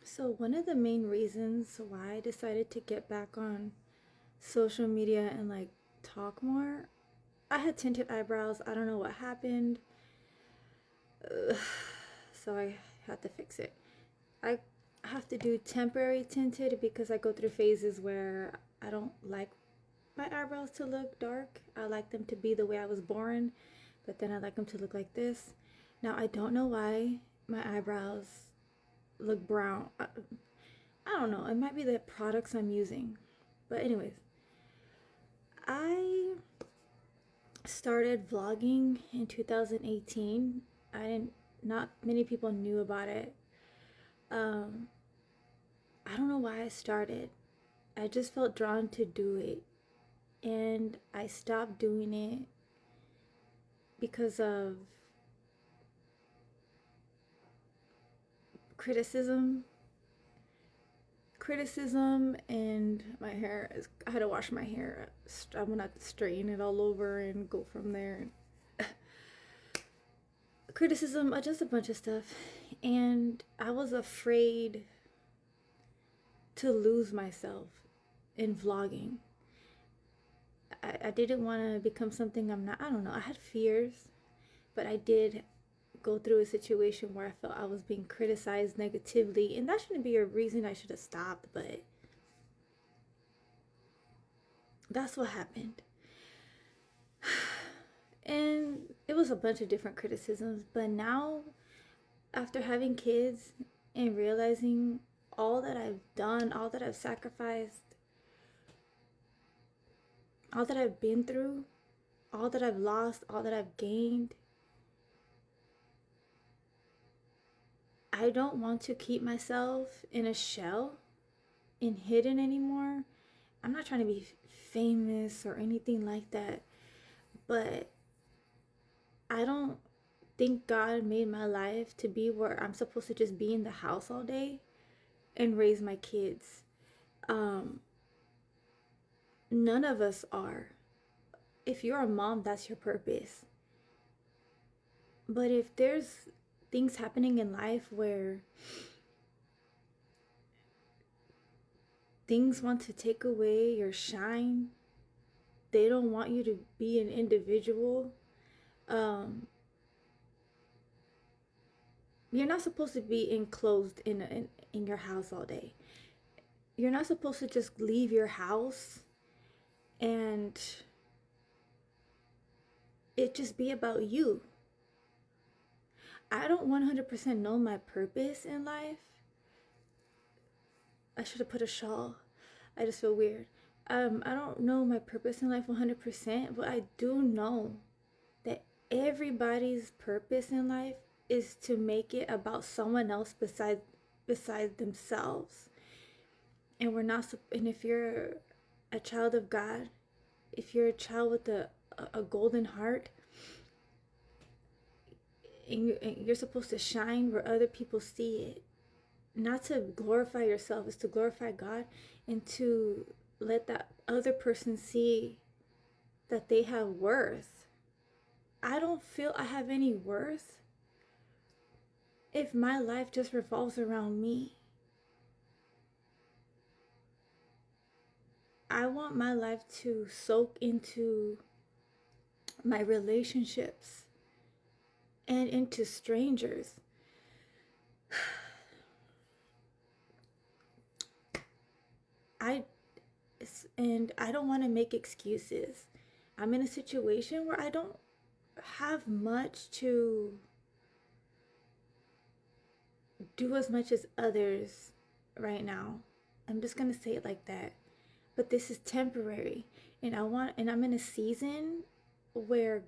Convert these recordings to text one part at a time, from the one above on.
So, one of the main reasons why I decided to get back on social media and talk more, I had tinted eyebrows. I don't know what happened. Ugh, so, I had to fix it. I have to do temporary tinted because I go through phases where I don't like my eyebrows to look dark. I like them to be the way I was born, but then I like them to look like this. Now, I don't know why my eyebrows look brown. I don't know. It might be the products I'm using. But anyways, I started vlogging in 2018. I didn't Not many people knew about it. Um I don't know why I started. I just felt drawn to do it, and I stopped doing it because of criticism. And my hair is, I had to wash my hair. I'm gonna have to straighten it all over and go from there. Criticism, just a bunch of stuff. And I was afraid to lose myself in vlogging. I didn't want to become something I'm not. I don't know. I had fears, but I did go through a situation where I felt I was being criticized negatively, and that shouldn't be a reason I should have stopped, but that's what happened. And it was a bunch of different criticisms, but now, after having kids and realizing all that I've done, all that I've sacrificed, all that I've been through, all that I've lost, all that I've gained, I don't want to keep myself in a shell and hidden anymore. I'm not trying to be famous or anything like that, but I don't think God made my life to be where I'm supposed to just be in the house all day and raise my kids. Um, None of us are. If you're a mom, that's your purpose. But if there's things happening in life where things want to take away your shine, they don't want you to be an individual. Um, you're not supposed to be enclosed in your house all day. You're not supposed to just leave your house and it just be about you. I don't 100% know my purpose in life. I should have put a shawl. I just feel weird. I don't know my purpose in life 100%, but I do know that everybody's purpose in life is to make it about someone else besides themselves. And we're not. And if you're a child of God, if you're a child with a golden heart, and you're supposed to shine where other people see it, not to glorify yourself, is to glorify God, and to let that other person see that they have worth. I don't feel I have any worth if my life just revolves around me. I want my life to soak into my relationships and into strangers. I I don't want to make excuses. I'm in a situation where I don't have much to do as much as others right now. I'm just going to say it like that. But this is temporary, and I'm in a season where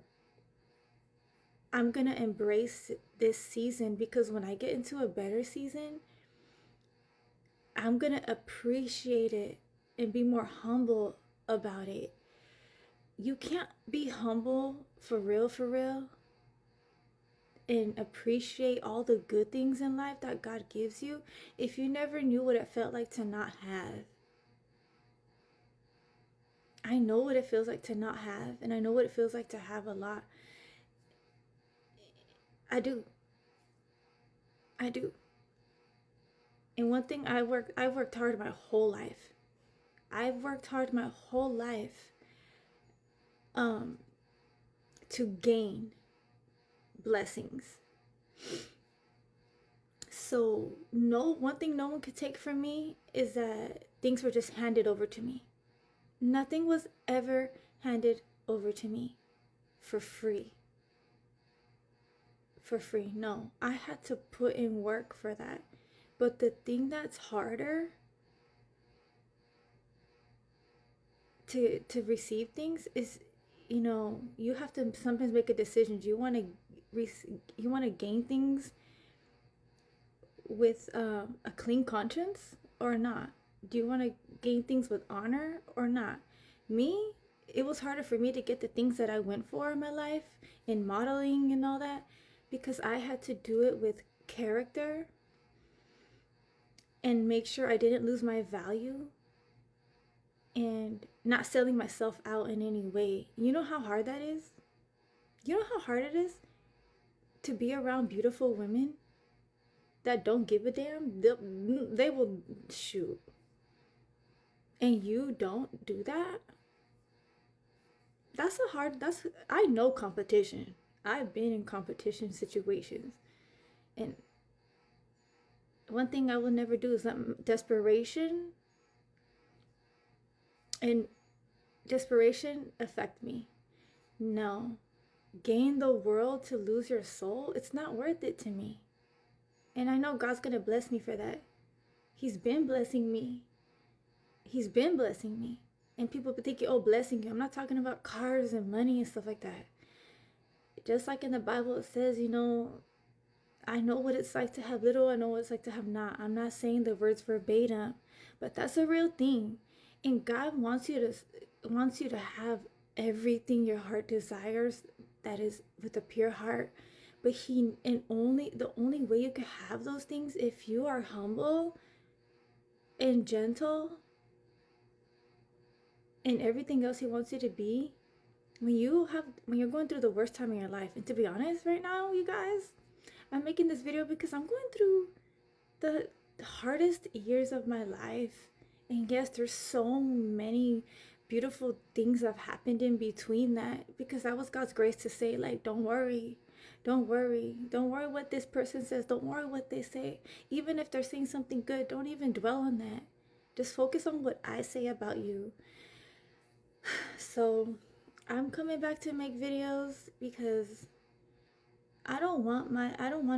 I'm going to embrace this season, because when I get into a better season, I'm going to appreciate it and be more humble about it. You can't be humble for real, and appreciate all the good things in life that God gives you if you never knew what it felt like to not have. I know what it feels like to not have, and I know what it feels like to have a lot. I do. I do. And one thing I've worked hard my whole life. I've worked hard my whole life um to gain blessings. So no one thing no one could take from me is that things were just handed over to me. Nothing was ever handed over to me for free. For free. No, I had to put in work for that. But the thing that's harder to receive things is, you have to sometimes make a decision. Do you want to gain things with a clean conscience or not? Do you want to gain things with honor or not? Me, it was harder for me to get the things that I went for in my life, in modeling and all that, because I had to do it with character and make sure I didn't lose my value and not selling myself out in any way. You know how hard that is? You know how hard it is to be around beautiful women that don't give a damn? They will shoot. And you don't do that? I know competition. I've been in competition situations. And one thing I will never do is let desperation affect me. No. Gain the world to lose your soul? It's not worth it to me. And I know God's going to bless me for that. He's been blessing me. And people think, oh, blessing you. I'm not talking about cars and money and stuff like that. Just like in the Bible, it says, I know what it's like to have little. I know what it's like to have not. I'm not saying the words verbatim, but that's a real thing. And God wants you to have everything your heart desires, that is with a pure heart. But the only way you can have those things if you are humble and gentle and everything else he wants you to be. When you're going through the worst time in your life, and to be honest right now, you guys, I'm making this video because I'm going through the hardest years of my life. And yes, there's so many beautiful things that have happened in between that, because that was God's grace to say, like, don't worry what this person says, don't worry what they say. Even if they're saying something good, don't even dwell on that. Just focus on what I say about you. So I'm coming back to make videos because I don't want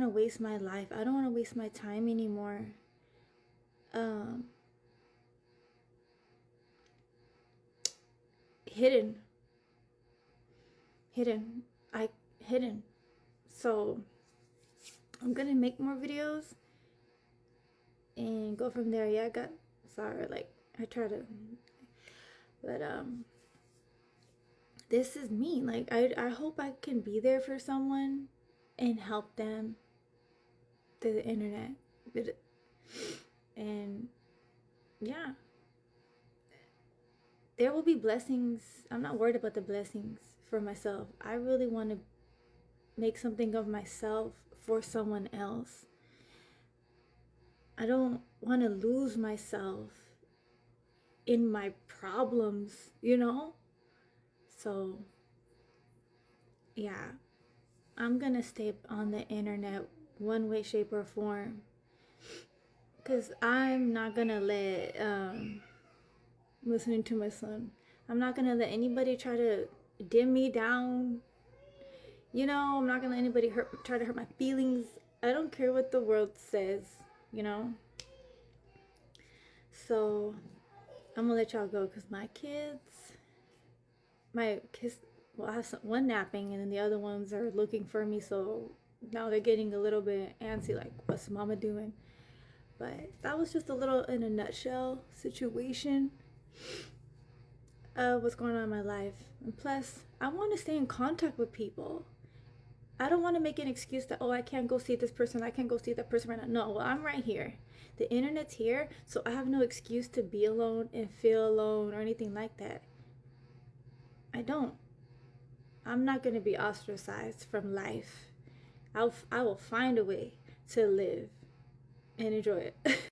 to waste my life. I don't want to waste my time anymore. Hidden. So I'm gonna make more videos and go from there. Yeah, I try to, but this is me. Like, I hope I can be there for someone and help them through the internet. And yeah, there will be blessings. I'm not worried about the blessings for myself. I really want to make something of myself for someone else. I don't want to lose myself in my problems, So, yeah, I'm gonna stay on the internet one way, shape, or form, because I'm not gonna let, listening to my son, I'm not gonna let anybody try to dim me down. I'm not gonna let anybody try to hurt my feelings. I don't care what the world says, So, I'm gonna let y'all go because my kids, well, I have one napping and then the other ones are looking for me, so now they're getting a little bit antsy, like, what's mama doing? But that was just a little, in a nutshell, situation of what's going on in my life. And plus, I want to stay in contact with people. I don't want to make an excuse that, oh, I can't go see this person, I can't go see that person right now. No, well, I'm right here. The internet's here, so I have no excuse to be alone and feel alone or anything like that. I don't. I'm not going to be ostracized from life. I will find a way to live and enjoy it.